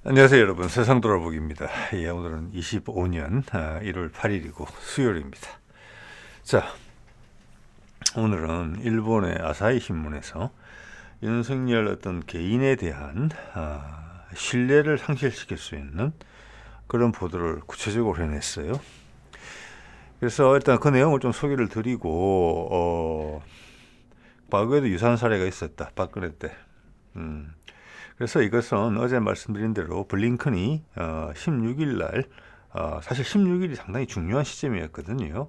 안녕하세요 여러분, 세상 돌아보기입니다. 예, 오늘은 25년 1월 8일이고 수요일입니다. 자, 오늘은 일본의 아사히 신문에서 윤석열 어떤 개인에 대한 신뢰를 상실시킬 수 있는 그런 보도를 구체적으로 해냈어요. 그래서 일단 그 내용을 좀 소개를 드리고 과거에도 유사한 사례가 있었다, 박근혜 때. 그래서 이것은 어제 말씀드린 대로 블링컨이 16일 날 사실 16일이 상당히 중요한 시점이었거든요.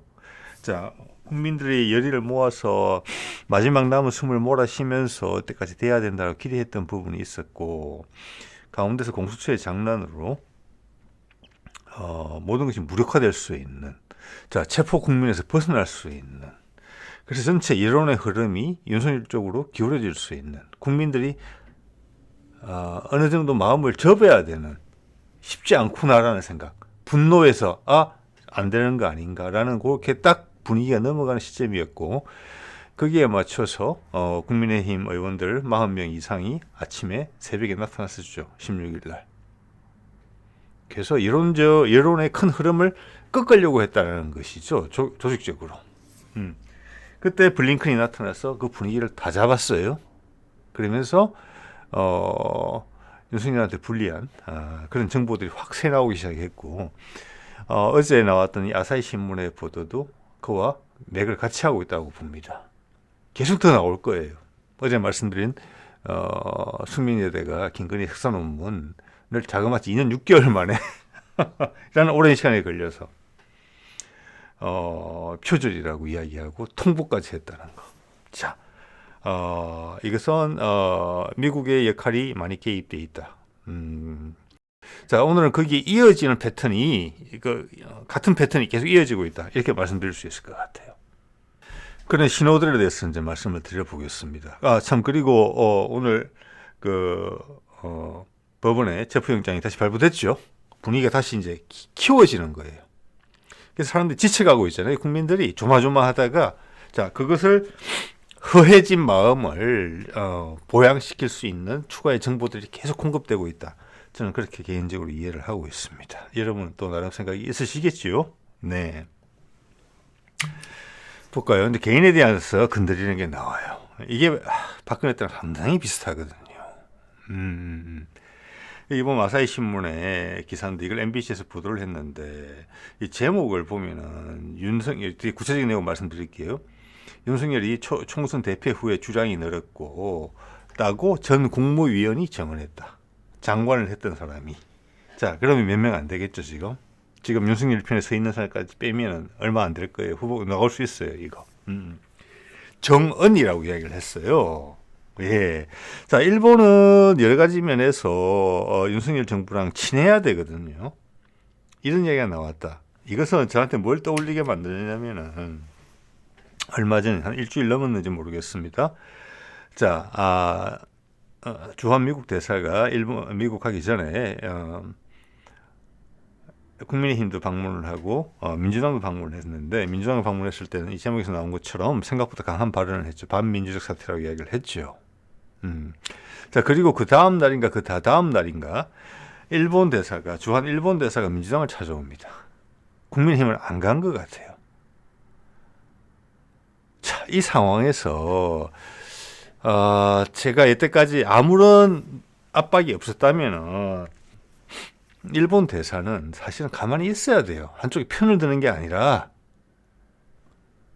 자, 국민들의 열의를 모아서 마지막 남은 숨을 몰아쉬면서 때까지 돼야 된다고 기대했던 부분이 있었고, 가운데서 공수처의 장난으로 모든 것이 무력화될 수 있는, 자, 체포 국면에서 벗어날 수 있는, 그래서 전체 여론의 흐름이 윤석열 쪽으로 기울어질 수 있는, 국민들이 어느 정도 마음을 접어야 되는, 쉽지 않구나라는 생각, 분노해서 안 되는 거 아닌가라는 그렇게 딱 분위기가 넘어가는 시점이었고, 거기에 맞춰서 국민의힘 의원들 40명 이상이 아침에 새벽에 나타났었죠. 16일 날. 그래서 여론의 큰 흐름을 꺾으려고 했다는 것이죠. 조직적으로. 그때 블링컨이 나타나서 그 분위기를 다 잡았어요. 그러면서 윤석열한테 불리한 그런 정보들이 확 새나오기 시작했고, 어제 나왔던 이 아사히 신문의 보도도 그와 맥을 같이 하고 있다고 봅니다. 계속 더 나올 거예요. 어제 말씀드린 숙민여대가 김건희 석사 논문을 자그마치 2년 6개월 만에 라는 오랜 시간이 걸려서 표절이라고 이야기하고 통보까지 했다는 거. 자, 이것은 미국의 역할이 많이 개입되어 있다. 자, 오늘은 거기에 이어지는 패턴이 같은 패턴이 계속 이어지고 있다, 이렇게 말씀드릴 수 있을 것 같아요. 그런 신호들에 대해서 이제 말씀을 드려보겠습니다. 참, 그리고 오늘 법원에 체포영장이 다시 발부됐죠. 분위기가 다시 이제 키워지는 거예요. 그래서 사람들이 지쳐가고 있잖아요. 국민들이 조마조마하다가, 자, 그것을 허해진 마음을 보양시킬 수 있는 추가의 정보들이 계속 공급되고 있다. 저는 그렇게 개인적으로 이해를 하고 있습니다. 여러분은 또 나름 생각이 있으시겠지요? 네. 볼까요? 근데 개인에 대해서 건드리는 게 나와요. 이게 박근혜 때랑 상당히 비슷하거든요. 이번 아사히 신문의 기사인데, 이걸 MBC에서 보도를 했는데, 이 제목을 보면은 윤석열, 되게 구체적인 내용 말씀드릴게요. 윤석열이 총선 대패 후에 주장이 늘었고 따고 전 국무위원이 정언했다. 장관을 했던 사람이. 자, 그러면 몇 명 안 되겠죠, 지금? 지금 윤석열 편에 서 있는 사람까지 빼면 얼마 안 될 거예요. 후보 나올 수 있어요, 이거. 정언이라고 이야기를 했어요. 예. 자, 일본은 여러 가지 면에서 윤석열 정부랑 친해야 되거든요. 이런 얘기가 나왔다. 이것은 저한테 뭘 떠올리게 만드냐면은, 얼마 전에 한 일주일 넘었는지 모르겠습니다. 자, 주한미국 대사가 미국 가기 전에 국민의힘도 방문을 하고 민주당도 방문을 했는데, 민주당 방문했을 때는 이 제목에서 나온 것처럼 생각보다 강한 발언을 했죠. 반민주적 사태라고 이야기를 했죠. 자, 그리고 그 다음 날인가 그 다다음 날인가 주한 일본 대사가 민주당을 찾아옵니다. 국민의힘을 안 간 것 같아요. 자, 이 상황에서 제가 이때까지 아무런 압박이 없었다면 일본 대사는 사실은 가만히 있어야 돼요. 한쪽에 편을 드는 게 아니라,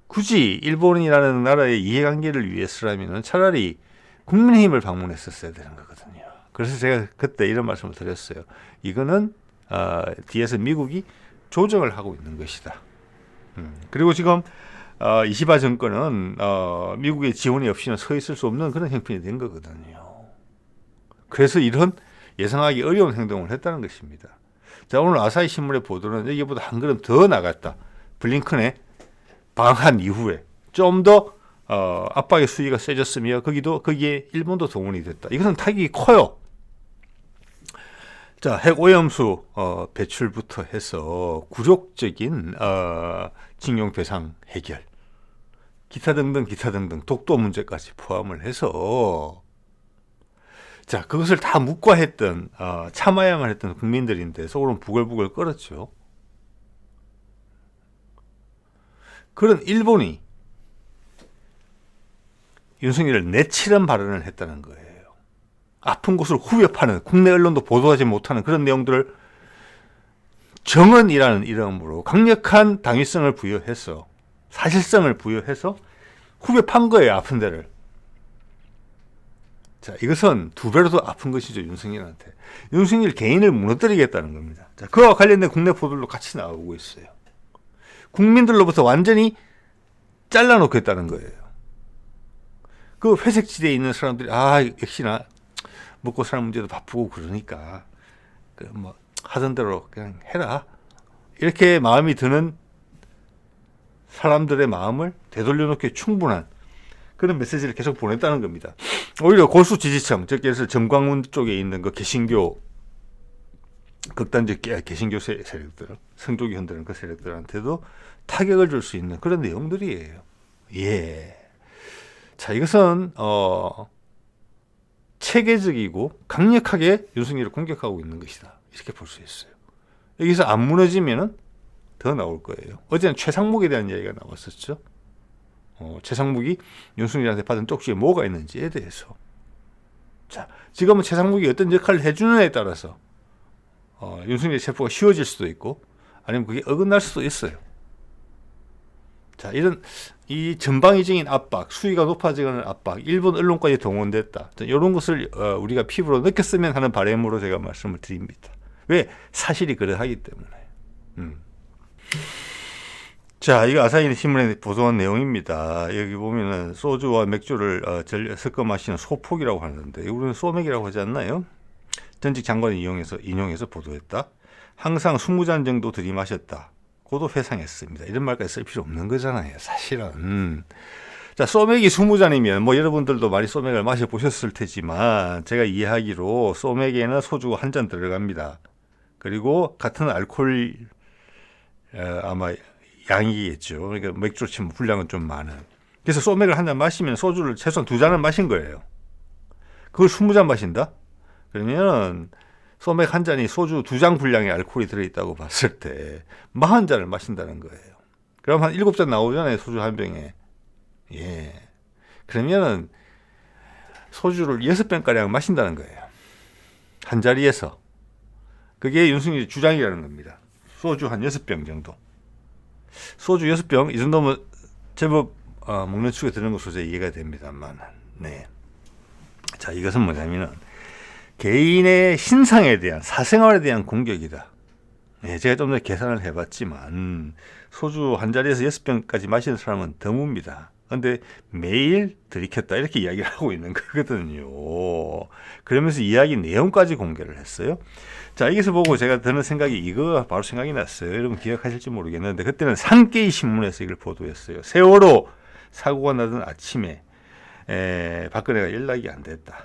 굳이 일본이라는 나라의 이해관계를 위해서라면 차라리 국민의힘을 방문했었어야 되는 거거든요. 그래서 제가 그때 이런 말씀을 드렸어요. 이거는 뒤에서 미국이 조정을 하고 있는 것이다. 그리고 지금 이시바 정권은 미국의 지원이 없이는 서 있을 수 없는 그런 형편이 된 거거든요. 그래서 이런 예상하기 어려운 행동을 했다는 것입니다. 자, 오늘 아사히 신문의 보도는 여기보다 한 걸음 더 나갔다. 블링컨의 방한 이후에 좀 더 압박의 수위가 세졌으며, 거기에 일본도 동원이 됐다. 이것은 타격이 커요. 자, 핵 오염수 배출부터 해서 굴욕적인 징용 배상 해결, 기타 등등 독도 문제까지 포함을 해서, 자, 그것을 다 묵과했던 참아야만 했던 국민들인데 속으로는 부글부글 끓었죠. 그런 일본이 윤석열을 내치는 발언을 했다는 거예요. 아픈 곳을 후벼 파는, 국내 언론도 보도하지 못하는 그런 내용들을 정언이라는 이름으로 강력한 당위성을 부여해서, 사실성을 부여해서 후벼 판 거예요. 아픈 데를. 자, 이것은 두 배로 더 아픈 것이죠. 윤석열한테. 윤석열 개인을 무너뜨리겠다는 겁니다. 자, 그와 관련된 국내 보도도 같이 나오고 있어요. 국민들로부터 완전히 잘라놓겠다는 거예요. 그 회색지대에 있는 사람들이 역시나 먹고 사는 문제도 바쁘고 그러니까 뭐 하던 대로 그냥 해라, 이렇게 마음이 드는 사람들의 마음을 되돌려놓기에 충분한 그런 메시지를 계속 보냈다는 겁니다. 오히려 골수 지지층, 즉 예를 들어 정광훈 쪽에 있는 그 개신교, 극단적 개신교 세력들, 성조기 흔드는 그 세력들한테도 타격을 줄 수 있는 그런 내용들이에요. 예. 자, 이것은 체계적이고 강력하게 윤석열을 공격하고 있는 것이다, 이렇게 볼 수 있어요. 여기서 안 무너지면은 더 나올 거예요. 어제는 최상목에 대한 이야기가 나왔었죠. 최상목이 윤석열한테 받은 쪽지에 뭐가 있는지에 대해서. 자, 지금은 최상목이 어떤 역할을 해주느냐에 따라서 윤석열 체포가 쉬워질 수도 있고 아니면 그게 어긋날 수도 있어요. 자, 이 전방위적인 압박, 수위가 높아지는 압박, 일본 언론까지 동원됐다, 이런 것을 우리가 피부로 느꼈으면 하는 바람으로 제가 말씀을 드립니다. 왜? 사실이 그러하기 때문에. 자, 이거 아사히 신문에 보도한 내용입니다. 여기 보면은 소주와 맥주를 섞어 마시는 소폭이라고 하는데, 우리는 소맥이라고 하지 않나요? 전직 장관이 인용해서 보도했다. 항상 20잔 정도 들이마셨다. 고도 회상했습니다. 이런 말까지 쓸 필요 없는 거잖아요, 사실은. 자, 소맥이 20잔이면 뭐 여러분들도 많이 소맥을 마셔보셨을 테지만 제가 이해하기로 소맥에는 소주 한 잔 들어갑니다. 그리고 같은 알코올 아마 양이겠죠. 그러니까 맥주로 치면 분량은 좀 많은. 그래서 소맥을 한 잔 마시면 소주를 최소한 2잔은 마신 거예요. 그걸 20잔 마신다? 그러면 소맥 한 잔이 소주 2잔 분량의 알코올이 들어있다고 봤을 때 40잔을 마신다는 거예요. 그럼 한 7잔 나오잖아요, 소주 한 병에. 예. 그러면은 소주를 6병가량 마신다는 거예요, 한 자리에서. 그게 윤석열의 주장이라는 겁니다. 소주 한 6병 정도. 소주 6병, 이 정도면 제법 먹는 축에 드는 것으로 이해가 됩니다만. 네. 자, 이것은 뭐냐면은 개인의 신상에 대한, 사생활에 대한 공격이다. 네, 제가 좀 더 계산을 해봤지만 소주 한 자리에서 6병까지 마시는 사람은 드뭅니다. 그런데 매일 들이켰다, 이렇게 이야기를 하고 있는 거거든요. 그러면서 이야기 내용까지 공개를 했어요. 자, 여기서 보고 제가 드는 생각이, 이거 바로 생각이 났어요. 여러분 기억하실지 모르겠는데 그때는 산케이 신문에서 이걸 보도했어요. 세월호 사고가 나던 아침에 박근혜가 연락이 안 됐다.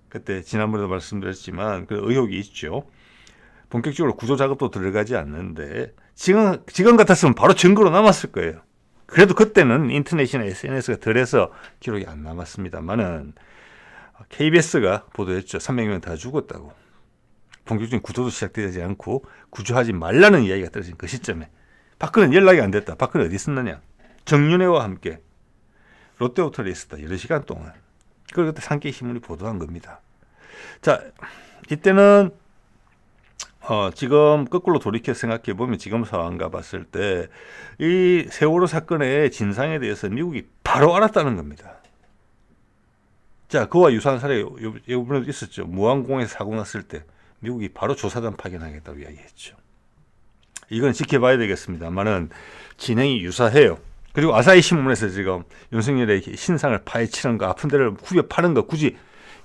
그때 지난번에도 말씀드렸지만 그 의혹이 있죠. 본격적으로 구조 작업도 들어가지 않는데 지금 같았으면 바로 증거로 남았을 거예요. 그래도 그때는 인터넷이나 SNS가 덜해서 기록이 안 남았습니다만은 KBS가 보도했죠. 300명 다 죽었다고. 본격적인 구조도 시작되지 않고 구조하지 말라는 이야기가 떨어진 그 시점에 박근혜는 연락이 안 됐다. 박근혜 어디 있었느냐? 정윤회와 함께 롯데호텔에 있었다, 여러 시간 동안. 그걸 그때 산케이 신문이 보도한 겁니다. 자, 이때는 지금 거꾸로 돌이켜 생각해 보면 지금 상황과 봤을 때 이 세월호 사건의 진상에 대해서 미국이 바로 알았다는 겁니다. 자, 그와 유사한 사례 이번에도 있었죠. 무안공에서 사고 났을 때 미국이 바로 조사단 파견하겠다고 이야기했죠. 이건 지켜봐야 되겠습니다만은 진행이 유사해요. 그리고 아사히 신문에서 지금 윤석열의 신상을 파헤치는 거, 아픈 데를 후벼 파는 거, 굳이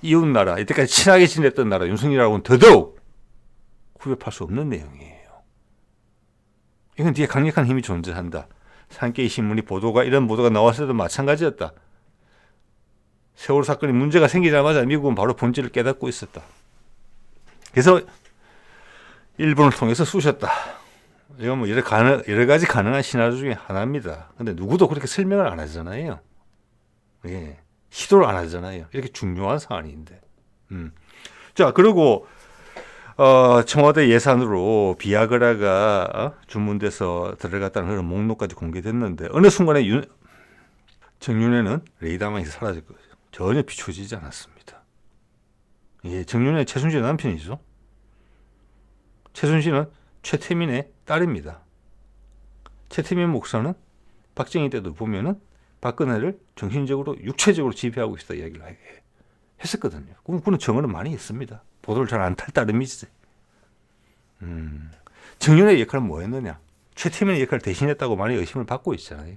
이웃 나라, 이때까지 친하게 지냈던 나라 윤석열하고는 더더욱 후벼 팔 수 없는 내용이에요. 이건 뒤에 강력한 힘이 존재한다. 산케이 신문이 이런 보도가 나왔을 때도 마찬가지였다. 세월호 사건이 문제가 생기자마자 미국은 바로 본질을 깨닫고 있었다. 그래서 일본을 통해서 쑤셨다. 이건 뭐 여러 가지 가능한 시나리오 중에 하나입니다. 근데 누구도 그렇게 설명을 안 하잖아요. 예, 시도를 안 하잖아요. 이렇게 중요한 사안인데. 자, 그리고 청와대 예산으로 비아그라가 주문돼서 들어갔다는 그런 목록까지 공개됐는데 어느 순간에 정윤회는 레이더망에서 사라졌거든요. 전혀 비춰지지 않았습니다. 예, 정윤회 최순실의 남편이죠. 최순실은 최태민의 딸입니다. 최태민 목사는 박정희 때도 보면은 박근혜를 정신적으로 육체적으로 지배하고 있다 이야기를 했었거든요. 그는 증언은 많이 있습니다. 보도를 잘 안 탈 따름이지. 정윤회의 역할은 뭐였느냐? 최태민의 역할을 대신했다고 많이 의심을 받고 있잖아요.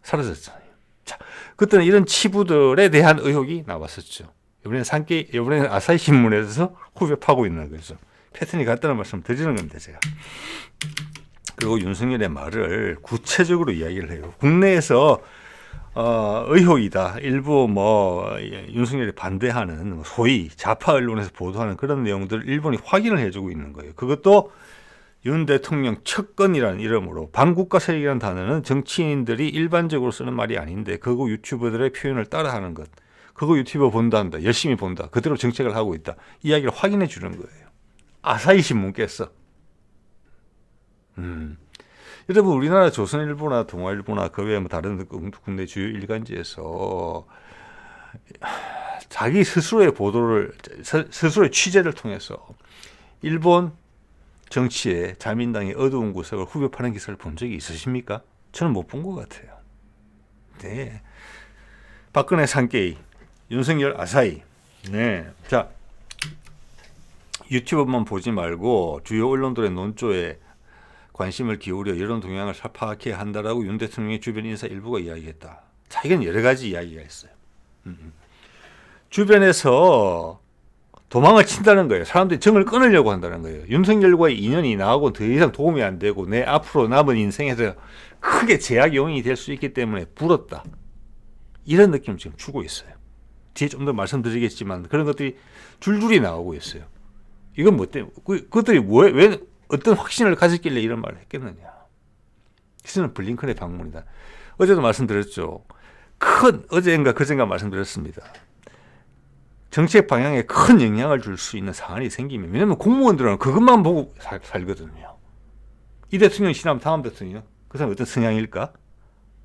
사라졌잖아요. 자, 그때는 이런 치부들에 대한 의혹이 나왔었죠. 이번에는 아사히 신문에서 후벼 파고 있는 거죠. 패턴이 같다는 말씀 드리는 겁니다, 제가. 그리고 윤석열의 말을 구체적으로 이야기를 해요. 국내에서 의혹이다. 일부 윤석열이 반대하는 소위 좌파 언론에서 보도하는 그런 내용들을 일본이 확인을 해주고 있는 거예요. 그것도 윤 대통령 척건이라는 이름으로 반국가 세력이라는 단어는 정치인들이 일반적으로 쓰는 말이 아닌데 그거 유튜버들의 표현을 따라하는 것. 그거 유튜버 본다한다. 열심히 본다. 그대로 정책을 하고 있다. 이야기를 확인해 주는 거예요. 아사히 신문께서. 여러분 우리나라 조선일보나 동아일보나 그 외에 다른 국내 주요 일간지에서 자기 스스로의 보도를 스스로의 취재를 통해서 일본 정치에 자민당의 어두운 구석을 후벼 파는 기사를 본 적이 있으십니까? 저는 못 본 것 같아요. 네, 박근혜 산케이, 윤석열 아사히. 네, 자 유튜브만 보지 말고 주요 언론들의 논조에 관심을 기울여 여론 동향을 파악해야 한다라고 윤 대통령의 주변 인사 일부가 이야기했다. 자, 이건 여러 가지 이야기가 있어요. 주변에서 도망을 친다는 거예요. 사람들이 정을 끊으려고 한다는 거예요. 윤석열과의 인연이 나하고 더 이상 도움이 안 되고 내 앞으로 남은 인생에서 크게 제약 요인이 될 수 있기 때문에 불었다. 이런 느낌을 지금 주고 있어요. 뒤에 좀 더 말씀드리겠지만 그런 것들이 줄줄이 나오고 있어요. 이건 뭐 때문에 그것들이 왜 어떤 확신을 가졌길래 이런 말을 했겠느냐. 그래서 블링컨의 방문이다. 어제도 말씀드렸죠. 어제인가 그젠가 말씀드렸습니다. 정책 방향에 큰 영향을 줄 수 있는 사안이 생기면, 왜냐하면 공무원들은 그것만 보고 살거든요. 이 대통령 지나면 다음 대통령, 그 사람이 어떤 성향일까?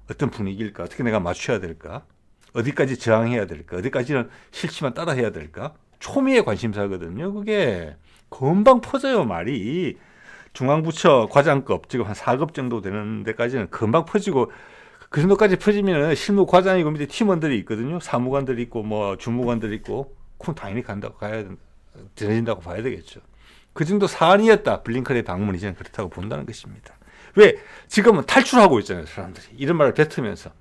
어떤 분위기일까? 어떻게 내가 맞춰야 될까? 어디까지 저항해야 될까? 어디까지는 싫지만 따라해야 될까? 초미의 관심사거든요. 그게 금방 퍼져요, 말이. 중앙부처 과장급, 지금 한 4급 정도 되는 데까지는 금방 퍼지고, 그 정도까지 퍼지면 실무 과장이고 밑에 팀원들이 있거든요. 사무관들이 있고, 주무관들이 있고, 그럼 당연히 들어진다고 봐야 되겠죠. 그 정도 사안이었다. 블링컨의 방문이 저는 그렇다고 본다는 것입니다. 왜? 지금은 탈출하고 있잖아요, 사람들이. 이런 말을 뱉으면서.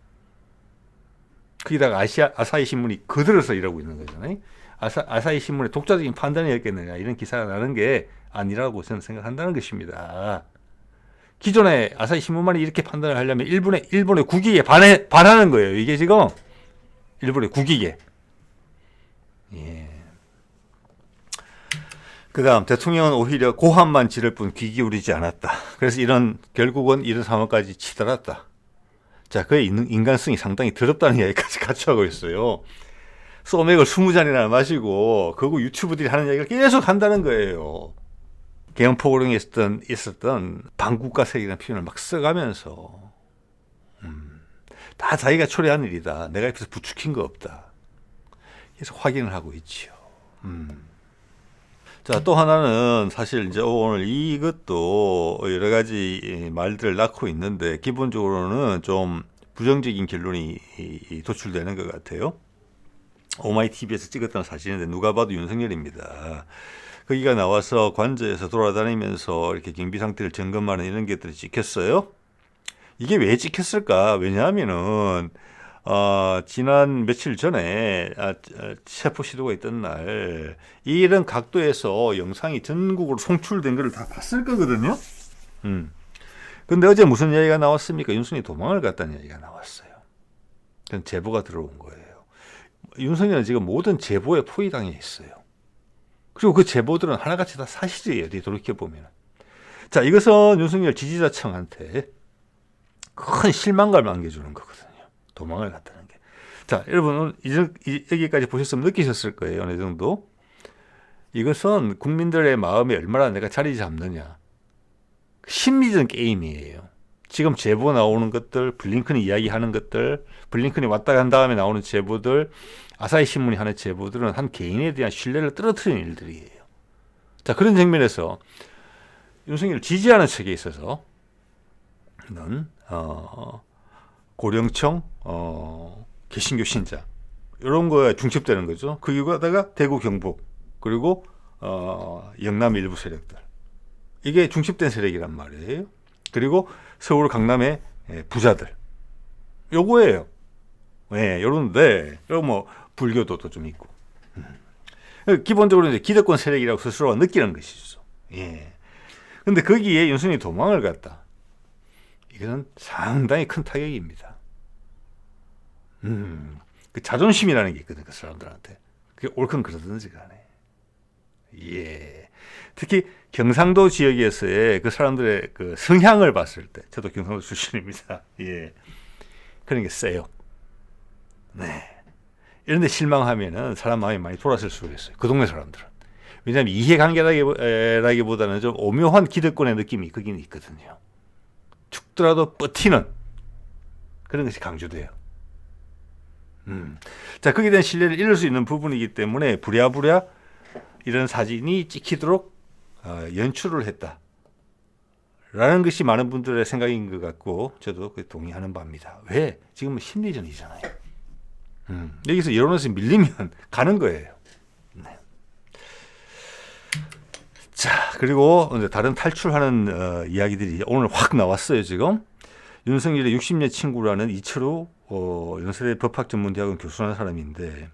거기다가 아사히 신문이 거들어서 이러고 있는 거잖아요. 아사히 신문의 독자적인 판단이었겠느냐, 이런 기사가 나는 게 아니라고 저는 생각한다는 것입니다. 기존에 아사히 신문만이 이렇게 판단을 하려면 일본의 국익에 반하는 거예요. 이게 지금 일본의 국익에. 예. 그 다음 대통령은 오히려 고함만 지를 뿐 귀 기울이지 않았다. 그래서 결국은 이런 상황까지 치달았다. 자, 그의 인간성이 상당히 더럽다는 이야기까지 같이 하고 있어요. 소맥을 20잔이나 마시고 그거 유튜브들이 하는 이야기를 계속 한다는 거예요. 개헌포고령에 있었던 반국가 세력이라는 표현을 막 써가면서 다 자기가 초래한 일이다. 내가 옆에서 부추긴 거 없다. 그래서 확인을 하고 있지요. 자, 또 하나는 사실 이제 오늘 이것도 여러 가지 말들을 낳고 있는데 기본적으로는 좀 부정적인 결론이 도출되는 것 같아요. 오마이TV에서 찍었던 사진인데 누가 봐도 윤석열입니다. 거기가 나와서 관저에서 돌아다니면서 이렇게 경비 상태를 점검하는 이런 것들이 찍혔어요. 이게 왜 찍혔을까? 왜냐하면은 지난 며칠 전에 체포 시도가 있던 날 이런 각도에서 영상이 전국으로 송출된 걸 다 봤을 거거든요. 근데 어제 무슨 이야기가 나왔습니까? 윤석열이 도망을 갔다는 이야기가 나왔어요. 그건 제보가 들어온 거예요. 윤석열은 지금 모든 제보에 포위당해 있어요. 그리고 그 제보들은 하나같이 다 사실이에요. 돌이켜보면. 자, 이것은 윤석열 지지자층한테 큰 실망감을 안겨주는 거거든요. 도망을 갔다는 게. 자, 여러분 여기까지 보셨으면 느끼셨을 거예요. 어느 정도. 이것은 국민들의 마음에 얼마나 내가 자리 잡느냐. 심리전 게임이에요. 지금 제보 나오는 것들, 블링컨이 이야기하는 것들, 블링컨이 왔다 간 다음에 나오는 제보들, 아사히 신문이 하는 제보들은 한 개인에 대한 신뢰를 떨어뜨리는 일들이에요. 자, 그런 측면에서 윤석열을 지지하는 측에 있어서는 고령청, 개신교 신자 이런 거에 중첩되는 거죠. 그 이유가다가 대구 경북 그리고 영남 일부 세력들 이게 중첩된 세력이란 말이에요. 그리고 서울 강남의 부자들 요거예요. 예, 요런데 여기 뭐 불교도도 좀 있고 기본적으로 이제 기득권 세력이라고 스스로가 느끼는 것이죠. 예. 근데 거기에 윤석열이 도망을 갔다. 이거는 상당히 큰 타격입니다. 그 자존심이라는 게 있거든, 그 사람들한테. 그게 옳건 그러든지 간에. 예. 특히 경상도 지역에서의 그 사람들의 그 성향을 봤을 때, 저도 경상도 출신입니다. 예. 그런 게 세요. 네. 이런데 실망하면은 사람 마음이 많이 돌아설 수가 있어요. 그 동네 사람들은. 왜냐하면 이해관계라기보다는 좀 오묘한 기득권의 느낌이 거기는 있거든요. 죽더라도 버티는 그런 것이 강조돼요. 자, 거기에 대한 신뢰를 잃을 수 있는 부분이기 때문에 부랴부랴 이런 사진이 찍히도록 연출을 했다. 라는 것이 많은 분들의 생각인 것 같고 저도 동의하는 바입니다. 왜? 지금은 심리전이잖아요. 여기서 여론에서 밀리면 가는 거예요. 네. 자, 그리고 다른 탈출하는 이야기들이 오늘 확 나왔어요. 지금 윤석열의 60년 친구라는 이철우 연세대 법학전문대학원 교수라는 사람인데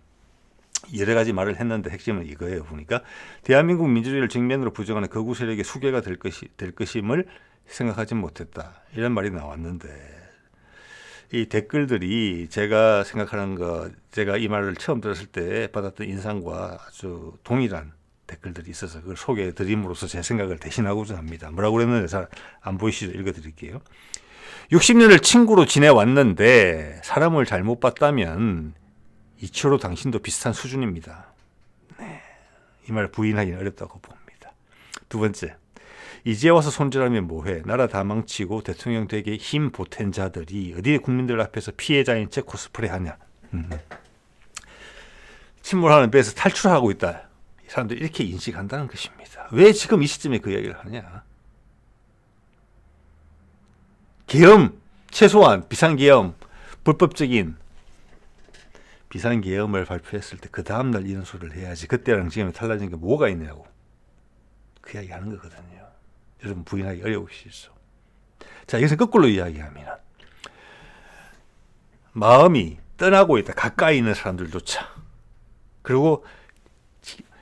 여러 가지 말을 했는데 핵심은 이거예요. 보니까 대한민국 민주주의를 정면으로 부정하는 극우 세력의 수괴가 될 것임을 생각하지 못했다. 이런 말이 나왔는데 이 댓글들이 제가 생각하는 거, 제가 이 말을 처음 들었을 때 받았던 인상과 아주 동일한 댓글들이 있어서 그걸 소개해 드림으로써 제 생각을 대신하고자 합니다. 뭐라고 그랬는데 잘 안 보이시죠? 읽어드릴게요. 60년을 친구로 지내왔는데 사람을 잘못 봤다면 이철우 당신도 비슷한 수준입니다. 네, 이 말 부인하기는 어렵다고 봅니다. 두 번째, 이제 와서 손절하면 뭐해? 나라 다 망치고 대통령 되게 힘 보탠 자들이 어디 국민들 앞에서 피해자인 채 코스프레 하냐. 침몰하는 배에서 탈출하고 있다. 이 사람들이 이렇게 인식한다는 것입니다. 왜 지금 이 시점에 그 이야기를 하냐. 계엄, 최소한 비상계엄, 불법적인 비상계엄을 발표했을 때 그 다음날 이런 소리를 해야지. 그때랑 지금 달라진 게 뭐가 있냐고. 그 이야기 하는 거거든요. 여러분 부인하기 어려우시죠. 자, 여기서 거꾸로 이야기하면 마음이 떠나고 있다. 가까이 있는 사람들조차. 그리고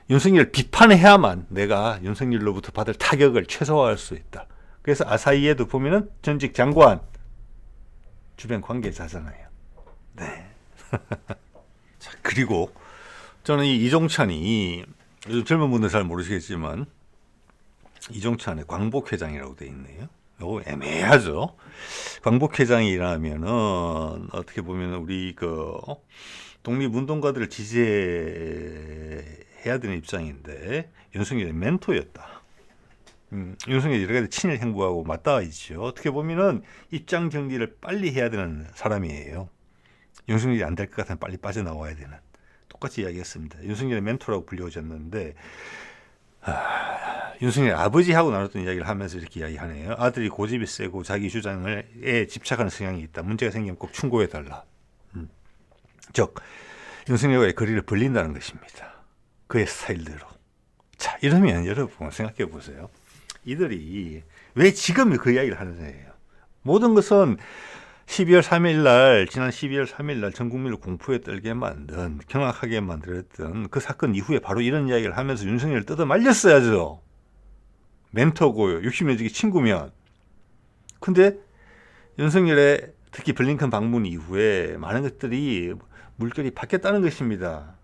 윤석열을 비판해야만 내가 윤석열로부터 받을 타격을 최소화할 수 있다. 그래서 아사히에도 보면은 전직 장관 주변 관계자잖아요. 네. 자, 그리고 저는 이 이종찬이 요즘 젊은 분들 잘 모르시겠지만 이종찬의 광복회장이라고 돼 있네요. 이거 애매하죠. 광복회장이라면은 어떻게 보면 우리 그 독립운동가들을 지지해야 되는 입장인데 윤석열의 멘토였다. 윤석열이 여러 가지 친일 행보하고 맞닿아 있죠. 어떻게 보면은 입장 정리를 빨리 해야 되는 사람이에요. 윤석열이 안 될 것 같으면 빨리 빠져나와야 되는. 똑같이 이야기했습니다. 윤석열의 멘토라고 불려졌는데 윤석열 아버지하고 나눴던 이야기를 하면서 이렇게 이야기하네요. 아들이 고집이 세고 자기 주장에 집착하는 성향이 있다. 문제가 생기면 꼭 충고해달라. 즉 윤석열과의 거리를 벌린다는 것입니다. 그의 스타일대로. 자, 이러면 여러분 생각해 보세요. 이들이 왜 지금 그 이야기를 하느냐예요. 모든 것은 12월 3일 날, 지난 12월 3일 날 전 국민을 공포에 떨게 만든, 경악하게 만들었던 그 사건 이후에 바로 이런 이야기를 하면서 윤석열을 뜯어 말렸어야죠. 멘토고요. 60년 지기 친구면. 근데 윤석열의 특히 블링컨 방문 이후에 많은 것들이 물결이 바뀌었다는 것입니다.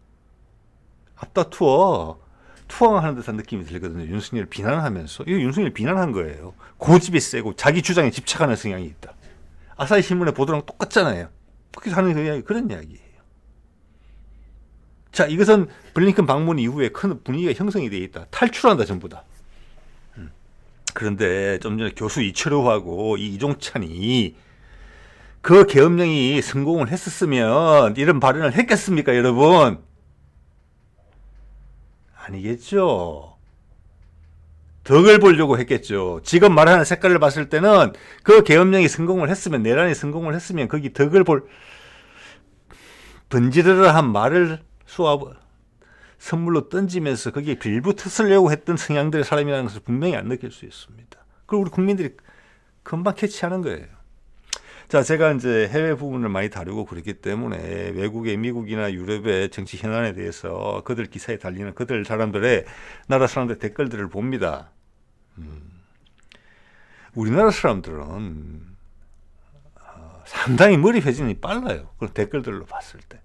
투항하는 듯한 느낌이 들거든요. 윤석열을 비난하면서. 이거 윤석열을 비난한 거예요. 고집이 세고 자기 주장에 집착하는 성향이 있다. 아사히 신문의 보도랑 똑같잖아요. 거기서 하는 그런 이야기예요. 자, 이것은 블링컨 방문 이후에 큰 분위기가 형성이 되어 있다. 탈출한다, 전부 다. 그런데 좀 전에 교수 이철호하고 이 이종찬이 그 계엄령이 성공을 했었으면 이런 발언을 했겠습니까, 여러분? 아니겠죠. 덕을 보려고 했겠죠. 지금 말하는 색깔을 봤을 때는 그 계엄령이 성공을 했으면, 내란이 성공을 했으면 거기 덕을 볼 번지르르한 말을 선물로 던지면서 거기에 빌붙으려고 했던 성향들의 사람이라는 것을 분명히 안 느낄 수 있습니다. 그리고 우리 국민들이 금방 캐치하는 거예요. 자, 제가 이제 해외 부분을 많이 다루고 그렇기 때문에 외국의 미국이나 유럽의 정치 현안에 대해서 그들 기사에 달리는 그들 사람들의 나라 사람들의 댓글들을 봅니다. 우리나라 사람들은 상당히 머리 회전이 빨라요. 그런 댓글들로 봤을 때.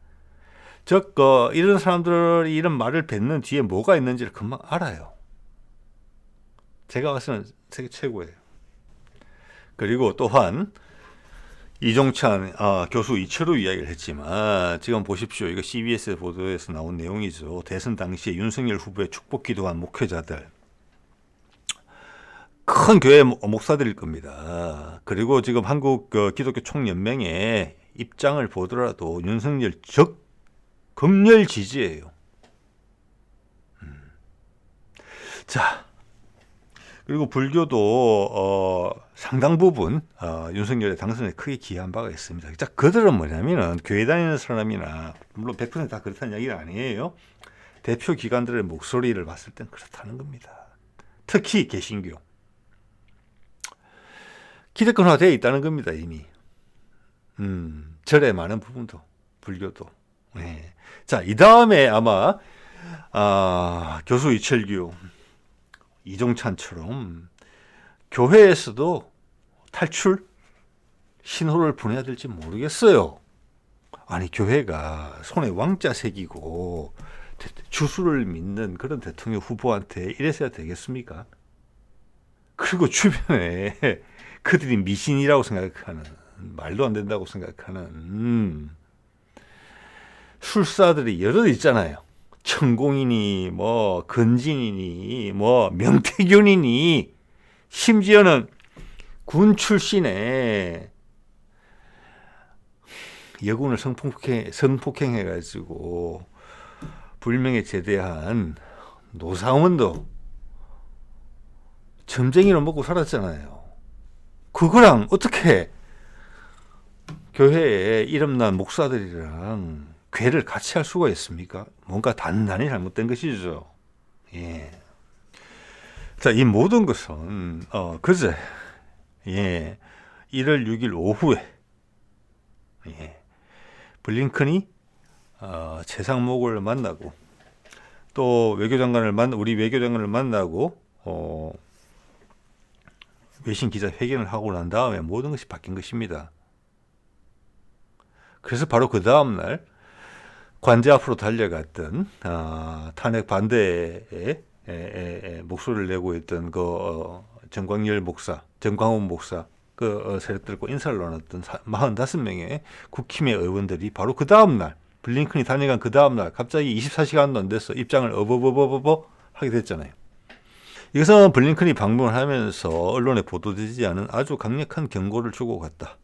즉, 이런 사람들이 이런 말을 뱉는 뒤에 뭐가 있는지를 금방 알아요. 제가 봐서는 세계 최고예요. 그리고 또한 이종찬 교수 이철우 이야기를 했지만, 지금 보십시오. 이거 CBS 보도에서 나온 내용이죠. 대선 당시에 윤석열 후보의 축복 기도한 목회자들, 큰 교회 목사들일 겁니다. 그리고 지금 한국 기독교 총연맹의 입장을 보더라도 윤석열 극렬 지지예요. 자, 그리고 불교도 상당 부분 윤석열의 당선에 크게 기여한 바가 있습니다. 자, 그들은 뭐냐면은 교회 다니는 사람이나, 물론 100% 다 그렇다는 이야기는 아니에요. 대표 기관들의 목소리를 봤을 땐 그렇다는 겁니다. 특히 개신교. 기득권화되어 있다는 겁니다, 이미. 절의 많은 부분도, 불교도. 네. 자, 이 다음에 아마 교수 이철규, 이종찬처럼 교회에서도 탈출 신호를 보내야 될지 모르겠어요. 아니, 교회가 손에 왕자 새기고 주수를 믿는 그런 대통령 후보한테 이래서야 되겠습니까? 그리고 주변에 그들이 미신이라고 생각하는, 말도 안 된다고 생각하는 술사들이 여럿 있잖아요. 천공이니 뭐 건진이니 뭐 명태균이니, 심지어는 군 출신의 여군을 성폭행해가지고 불명예 제대한 노상원도 점쟁이로 먹고 살았잖아요. 그거랑 어떻게 교회에 이름난 목사들이랑 괴를 같이 할 수가 있습니까? 뭔가 단단히 잘못된 것이죠. 예. 자, 이 모든 것은 그제 1월 6일 오후에 블링컨이 최상목을 만나고, 또 우리 외교장관을 만나고 외신 기자 회견을 하고 난 다음에 모든 것이 바뀐 것입니다. 그래서 바로 그 다음 날 관제 앞으로 달려갔던 탄핵 반대에 목소리를 내고 있던 그 정광훈 목사 그 세력들과 인사를 나눴던 45명의 국힘의 의원들이 바로 그 다음 날, 블링컨이 다녀간 그 다음 날 갑자기 24시간도 안 돼서 입장을 하게 됐잖아요. 이것은 블링컨이 방문을 하면서 언론에 보도되지 않은 아주 강력한 경고를 주고 갔다,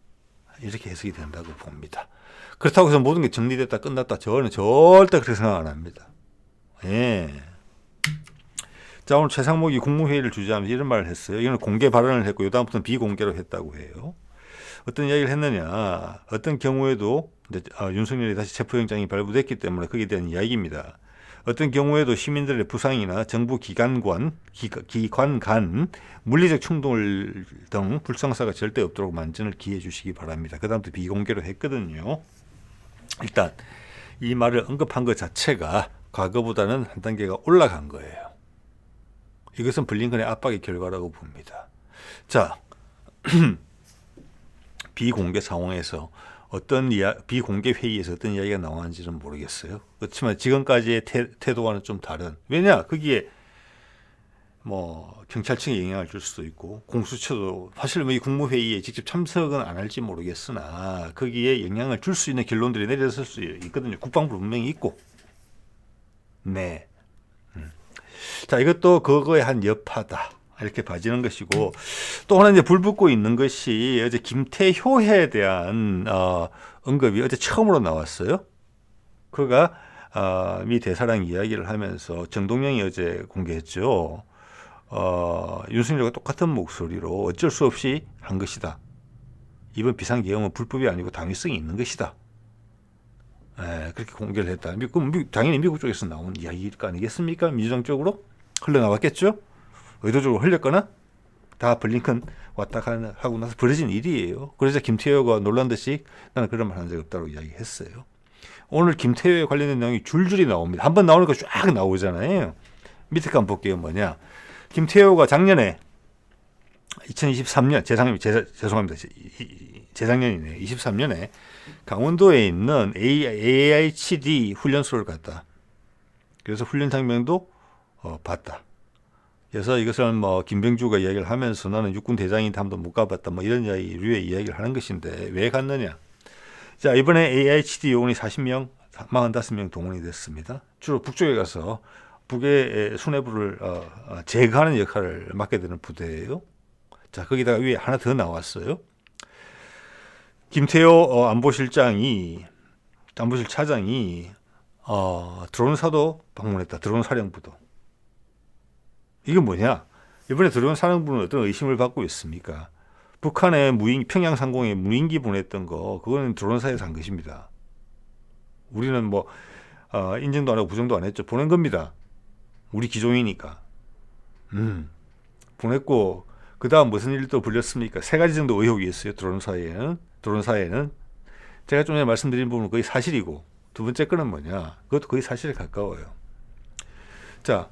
이렇게 해석이 된다고 봅니다. 그렇다고 해서 모든 게 정리됐다 끝났다, 저는 절대 그렇게 생각 안 합니다. 예. 자, 오늘 최상목이 국무회의를 주재하면서 이런 말을 했어요. 이거는 공개 발언을 했고, 다음부터는 비공개로 했다고 해요. 어떤 이야기를 했느냐, 어떤 경우에도 이제 윤석열이 다시 체포영장이 발부됐기 때문에 거기에 대한 이야기입니다. 어떤 경우에도 시민들의 부상이나 정부 기관 간 물리적 충돌 등 불상사가 절대 없도록 만전을 기해 주시기 바랍니다. 그 다음부터 비공개로 했거든요. 일단 이 말을 언급한 것 자체가 과거보다는 한 단계가 올라간 거예요. 이것은 블링컨의 압박의 결과라고 봅니다. 자, 비공개 상황에서 비공개 회의에서 어떤 이야기가 나왔는지는 모르겠어요. 그렇지만 지금까지의 태도와는 좀 다른. 왜냐? 거기에 뭐 경찰청에 영향을 줄 수도 있고, 공수처도 사실 뭐 이 국무회의에 직접 참석은 안 할지 모르겠으나 거기에 영향을 줄 수 있는 결론들이 내려설 수 있거든요. 국방부 분명히 있고. 네. 자, 이것도 그거의 한 여파다. 이렇게 봐지는 것이고, 또 하나 이제 불붙고 있는 것이 어제 김태효에 대한 언급이 어제 처음으로 나왔어요. 그가 미 대사랑 이야기를 하면서 정동영이 어제 공개했죠. 윤석열과 똑같은 목소리로 어쩔 수 없이 한 것이다. 이번 비상계엄은 불법이 아니고 당위성이 있는 것이다. 그렇게 공개를 했다. 당연히 미국 쪽에서 나온 이야기일 거 아니겠습니까? 민주당 쪽으로 흘러나왔겠죠. 의도적으로 흘렸거나 다 블링컨 왔다 하고 나서 벌어진 일이에요. 그래서 김태효가 놀란 듯이 나는 그런 말 한 적 없다고 이야기했어요. 오늘 김태효에 관련된 내용이 줄줄이 나옵니다. 한번 나오니까 쫙 나오잖아요. 밑에 거 한번 볼게요. 뭐냐. 김태효가 작년에 2023년 죄송합니다. 재작년이네. 23년에 강원도에 있는 AICD 훈련소를 갔다. 그래서 훈련 장면도 봤다. 그래서 이것을 뭐 김병주가 이야기를 하면서 나는 육군 대장인데 한 번도 못 가봤다. 뭐 이런 류의 이야기를 하는 것인데 왜 갔느냐. 자, 이번에 AICD 요원이 40명, 45명 동원이 됐습니다. 주로 북쪽에 가서 북의 수뇌부를 제거하는 역할을 맡게 되는 부대예요. 자, 거기다가 위에 하나 더 나왔어요. 김태효 안보실 차장이 드론사도 방문했다. 드론 사령부도. 이건 뭐냐? 이번에 드론 사령부는 어떤 의심을 받고 있습니까? 북한의 평양 상공에 무인기 보냈던 거, 그거는 드론사에서 한 것입니다. 우리는 뭐 인정도 안 하고 부정도 안 했죠. 보낸 겁니다. 우리 기종이니까. 보냈고 그 다음 무슨 일도 벌렸습니까? 세 가지 정도 의혹이 있어요. 드론사에는 제가 좀 전에 말씀드린 부분은 거의 사실이고, 두 번째 거는 뭐냐? 그것도 거의 사실에 가까워요. 자,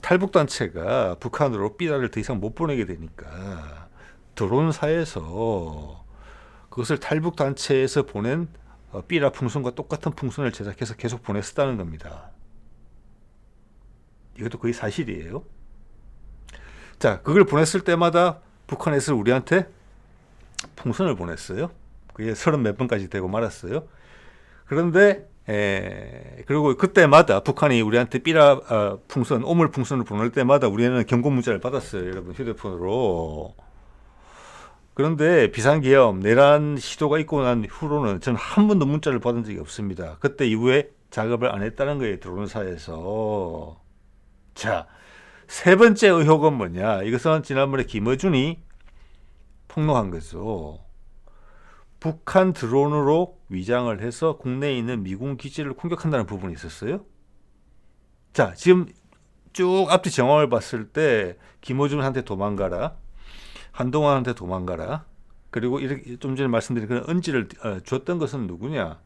탈북단체가 북한으로 삐라를 더 이상 못 보내게 되니까 드론사에서 그것을 탈북단체에서 보낸 삐라 풍선과 똑같은 풍선을 제작해서 계속 보냈었다는 겁니다. 이것도 거의 사실이에요. 자, 그걸 보냈을 때마다 북한에서 우리한테 풍선을 보냈어요. 그게 30몇 번까지 되고 말았어요. 그런데 그리고 그때마다 북한이 우리한테 삐라 풍선, 오물 풍선을 보낼 때마다 우리는 경고 문자를 받았어요. 여러분 휴대폰으로. 그런데 비상계엄 내란 시도가 있고 난 후로는 저는 한 번도 문자를 받은 적이 없습니다. 그때 이후에 작업을 안 했다는 거예요. 드론사에서. 자, 세 번째 의혹은 뭐냐. 이것은 지난번에 김어준이 폭로한 거죠. 북한 드론으로 위장을 해서 국내에 있는 미군 기지를 공격한다는 부분이 있었어요. 자, 지금 쭉 앞뒤 정황을 봤을 때 김어준한테 도망가라, 한동훈한테 도망가라, 그리고 이렇게 좀 전에 말씀드린 그런 언지를 줬던 것은 누구냐?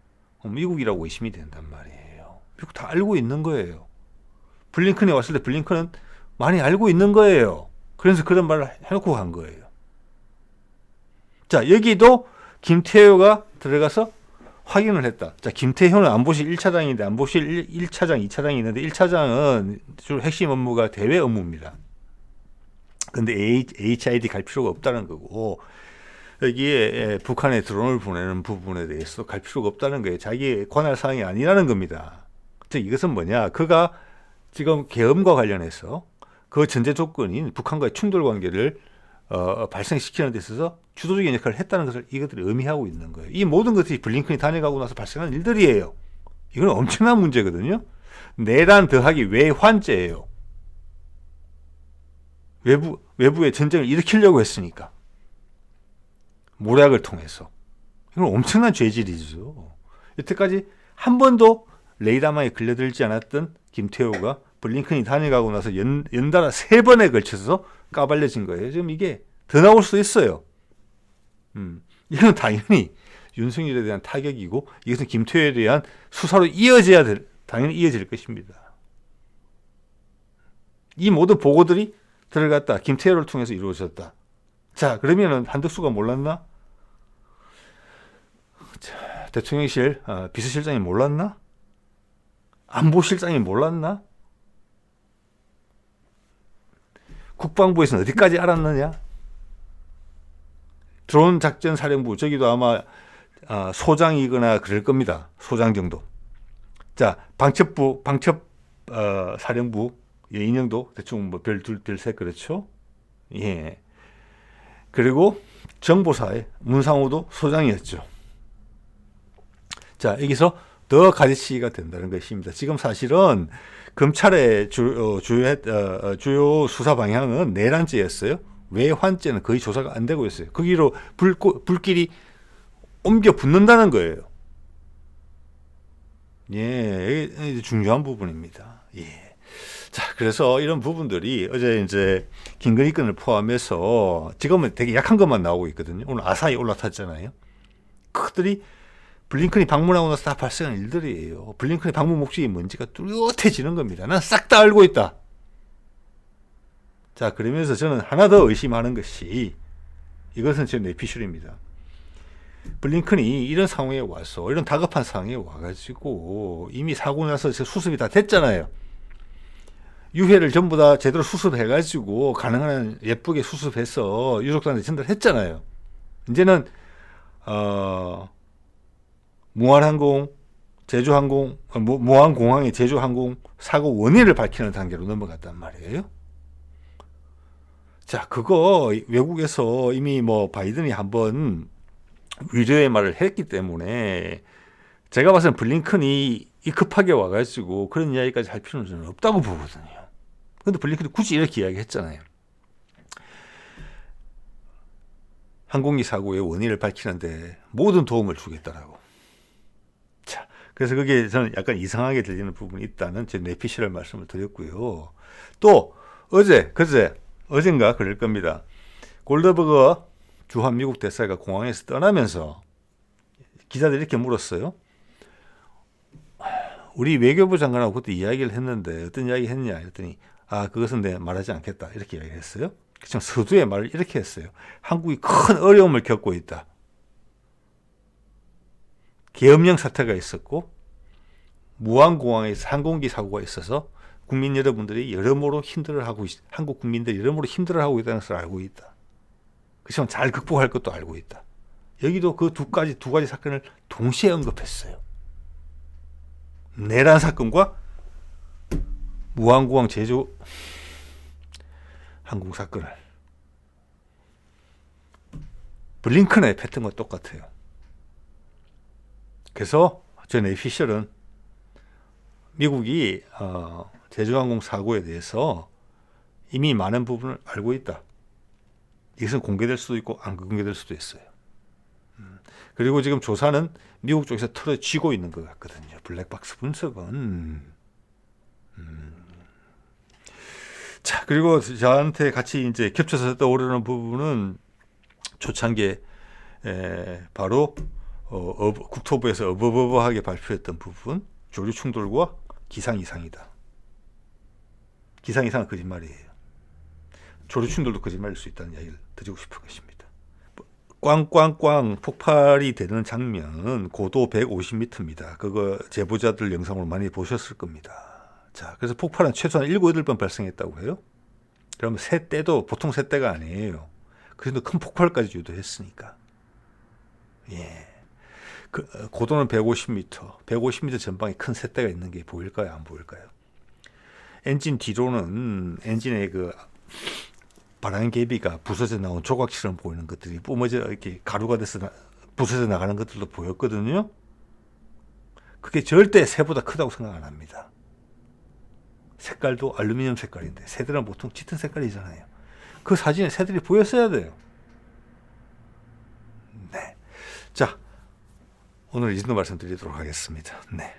미국이라고 의심이 된단 말이에요. 미국 다 알고 있는 거예요. 블링컨이 왔을 때 블링컨은 많이 알고 있는 거예요. 그래서 그런 말을 해놓고 간 거예요. 자, 여기도 김태효가 들어가서 확인을 했다. 자, 김태효는 안보실 1차장인데 안보실 1차장, 2차장이 있는데 1차장은 주로 핵심 업무가 대외 업무입니다. 근데 HID 갈 필요가 없다는 거고, 여기에 북한에 드론을 보내는 부분에 대해서 갈 필요가 없다는 거예요. 자기의 관할 사항이 아니라는 겁니다. 즉 이것은 뭐냐? 그가 지금 계엄과 관련해서 그 전제 조건인 북한과의 충돌 관계를 발생시키는 데 있어서 주도적인 역할을 했다는 것을 이것들이 의미하고 있는 거예요. 이 모든 것이 블링컨이 다녀가고 나서 발생한 일들이에요. 이건 엄청난 문제거든요. 내란 더하기 외환죄예요. 외부의 전쟁을 일으키려고 했으니까. 모략을 통해서. 이건 엄청난 죄질이죠. 여태까지 한 번도 레이더망에 걸려들지 않았던 김태호가 블링컨이 다녀가고 나서 연달아 3번에 걸쳐서 까발려진 거예요. 지금 이게 더 나올 수도 있어요. 이건 당연히 윤석열에 대한 타격이고 이것은 김태효에 대한 수사로 당연히 이어질 것입니다. 이 모든 보고들이 들어갔다. 김태효를 통해서 이루어졌다. 자, 그러면은 한덕수가 몰랐나? 자, 대통령실 비서실장이 몰랐나? 안보실장이 몰랐나? 국방부에서는 어디까지 알았느냐? 드론 작전 사령부, 저기도 아마 소장이거나 그럴 겁니다. 소장 정도. 자, 방첩 사령부 인형도 대충 뭐 별 둘, 별 셋 그렇죠. 예. 그리고 정보사의 문상호도 소장이었죠. 자, 여기서 더 가지치기가 된다는 것입니다. 지금 사실은 검찰의 주요 수사 방향은 내란죄였어요. 외환죄는 거의 조사가 안 되고 있어요. 거기로 불길이 옮겨 붙는다는 거예요. 예, 이게 중요한 부분입니다. 예. 자, 그래서 이런 부분들이 어제 이제 김건희 건을 포함해서 지금은 되게 약한 것만 나오고 있거든요. 오늘 아사히 올라탔잖아요. 그것들이 블링컨이 방문하고 나서 다 발생한 일들이에요. 블링컨의 방문 목적이 뭔지가 뚜렷해지는 겁니다. 난 싹 다 알고 있다. 자, 그러면서 저는 하나 더 의심하는 것이, 이것은 제 뇌피셜입니다. 블링컨이 이런 상황에 와서, 이런 다급한 상황에 와가지고 이미 사고 나서 수습이 다 됐잖아요. 유해를 전부 다 제대로 수습해가지고 가능한 예쁘게 수습해서 유족단한테 전달했잖아요. 이제는 무한항공, 제주항공, 무한공항의 제주항공 사고 원인을 밝히는 단계로 넘어갔단 말이에요. 자, 그거 외국에서 이미 뭐 바이든이 한번 위조의 말을 했기 때문에 제가 봐서는 블링컨이 급하게 와가지고 그런 이야기까지 할 필요는 저는 없다고 보거든요. 근데 블링컨이 굳이 이렇게 이야기했잖아요. 항공기 사고의 원인을 밝히는데 모든 도움을 주겠다라고. 자, 그래서 그게 저는 약간 이상하게 들리는 부분이 있다는 제 뇌피셜 말씀을 드렸고요. 또 어젠가 그럴 겁니다. 골드버거 주한 미국 대사가 공항에서 떠나면서 기자들이 이렇게 물었어요. 우리 외교부 장관하고 그때 이야기를 했는데 어떤 이야기 했냐 했더니 그것은 내가 말하지 않겠다 이렇게 이야기를 했어요. 지금 서두에 말을 이렇게 했어요. 한국이 큰 어려움을 겪고 있다. 계엄령 사태가 있었고 무안공항에서 항공기 사고가 있어서 국민 여러분들이 여러모로 한국 국민들이 여러모로 힘들어하고 있다는 것을 알고 있다. 그렇지만 잘 극복할 것도 알고 있다. 여기도 그 두 가지 사건을 동시에 언급했어요. 내란 사건과 무안공항 제주 항공 사건을. 블링컨의 패턴과 똑같아요. 그래서 저 뇌피셜은 미국이 제주항공 사고에 대해서 이미 많은 부분을 알고 있다. 이것은 공개될 수도 있고 안 공개될 수도 있어요. 그리고 지금 조사는 미국 쪽에서 틀어쥐고 있는 것 같거든요. 블랙박스 분석은. 자, 그리고 저한테 같이 이제 겹쳐서 떠오르는 부분은 초창기에 바로 국토부에서 어버버버하게 발표했던 부분, 조류 충돌과 기상 이상이다. 기상 이상은 거짓말이에요. 조류 충돌도 거짓말일 수 있다는 이야기를 드리고 싶은 것입니다. 꽝꽝꽝 폭발이 되는 장면, 고도 150m입니다. 그거 제보자들 영상으로 많이 보셨을 겁니다. 자, 그래서 폭발은 최소한 7, 8번 발생했다고 해요. 그러면 새 때도 보통 새 때가 아니에요. 그래도 큰 폭발까지 유도했으니까. 예. 고도는 150m, 150m 전방에 큰 새떼가 있는 게 보일까요? 안 보일까요? 엔진 뒤로는 엔진의 바람개비가 부서져 나온 조각처럼 보이는 것들이 뿜어져 이렇게 가루가 돼서 부서져 나가는 것들도 보였거든요. 그게 절대 새보다 크다고 생각 안 합니다. 색깔도 알루미늄 색깔인데 새들은 보통 짙은 색깔이잖아요. 그 사진에 새들이 보였어야 돼요. 네. 자, 오늘 이 정도 말씀드리도록 하겠습니다. 네.